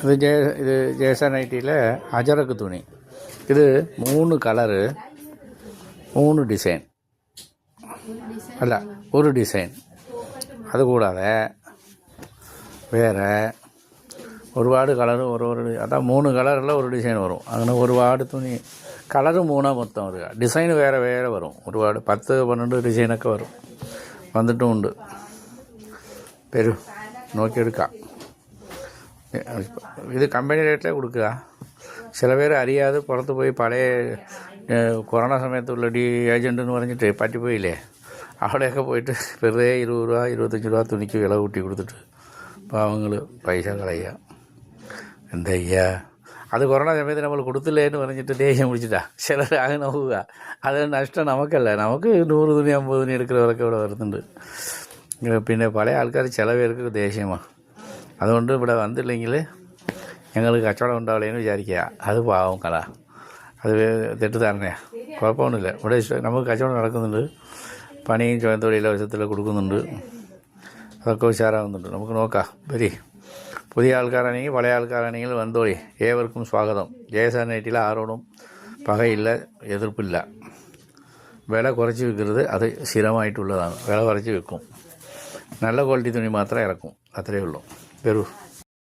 ഇത് ജേസ നൈറ്റിയിലെ അജറക്ക് തുണി. ഇത് 3 കളറ് 3 ഡിസൈൻ, അല്ല ഒരു ഡിസൈൻ. അതുകൂടാതെ വേറെ ഒരുപാട് കളറ് ഓരോരോ, അതാ 3 കളറുള്ള ഒരു ഡിസൈൻ വരും. അങ്ങനെ ഒരുപാട് തുണി കളറ് 3 മൊത്തം വരിക. ഡിസൈൻ വേറെ വേറെ വരും. ഒരുപാട് 10-12 ഡിസൈനൊക്കെ വരും, വന്നിട്ടുമുണ്ട്. വരും, നോക്കിയെടുക്കാം. ഇത് കമ്പനി റേറ്റിലേ കൊടുക്കുക. ചില പേര് അറിയാതെ പുറത്ത് പോയി പഴയ കൊറോണ സമയത്തുള്ള ഏജൻ്റ് എന്ന് പറഞ്ഞിട്ട് പറ്റിപ്പോയില്ലേ, അവിടെയൊക്കെ പോയിട്ട് വെറുതെ 20 രൂപ 25 രൂപ തുണിക്ക് വില കൂട്ടി കൊടുത്തിട്ട് പാവങ്ങൾ പൈസ കളയുക. എന്താ ചെയ്യുക? അത് കൊറോണ സമയത്ത് നമ്മൾ കൊടുത്തില്ലേ എന്ന് പറഞ്ഞിട്ട് ദേഷ്യം പിടിച്ചിട്ടാണ് ചിലർ അങ്ങനെ പോവുക. അത് നഷ്ടം നമുക്കല്ല. നമുക്ക് 100 തുണി 50 തുണി എടുക്കുന്നവരൊക്കെ ഇവിടെ വരുന്നുണ്ട്. പിന്നെ പല ആൾക്കാർ ചില പേർക്ക് ദേഷ്യമാണ്. അതുകൊണ്ട് ഇവിടെ വന്നില്ലെങ്കിൽ ഞങ്ങൾ കച്ചവടം ഉണ്ടാവില്ലേന്ന് വിചാരിക്കുക. അത് പാവം കട, അത് തെറ്റിദ്ധാരണയാണ്. കുഴപ്പമൊന്നുമില്ല. ഇവിടെ നമുക്ക് കച്ചവടം നടക്കുന്നുണ്ട്. പണിയും സ്വയം വശത്തിൽ കൊടുക്കുന്നുണ്ട്. അതൊക്കെ ഉഷാറാകുന്നുണ്ട്. നമുക്ക് നോക്കാം. വരി, പുതിയ ആൾക്കാരാണെങ്കിൽ പഴയ ആൾക്കാരാണെങ്കിൽ വന്നോളി. ഏവർക്കും സ്വാഗതം. ജേസ നൈറ്റിൽ ആരോടും പകയില്ല, എതിർപ്പില്ല. വില കുറച്ച് വിൽക്കരുത്, അത് സ്ഥിരമായിട്ടുള്ളതാണ്. വില കുറച്ച് വിൽക്കും. നല്ല ക്വാളിറ്റി തുണി മാത്രമേ ഇറക്കും, അത്രയേ ഉള്ളൂ. വരൂ.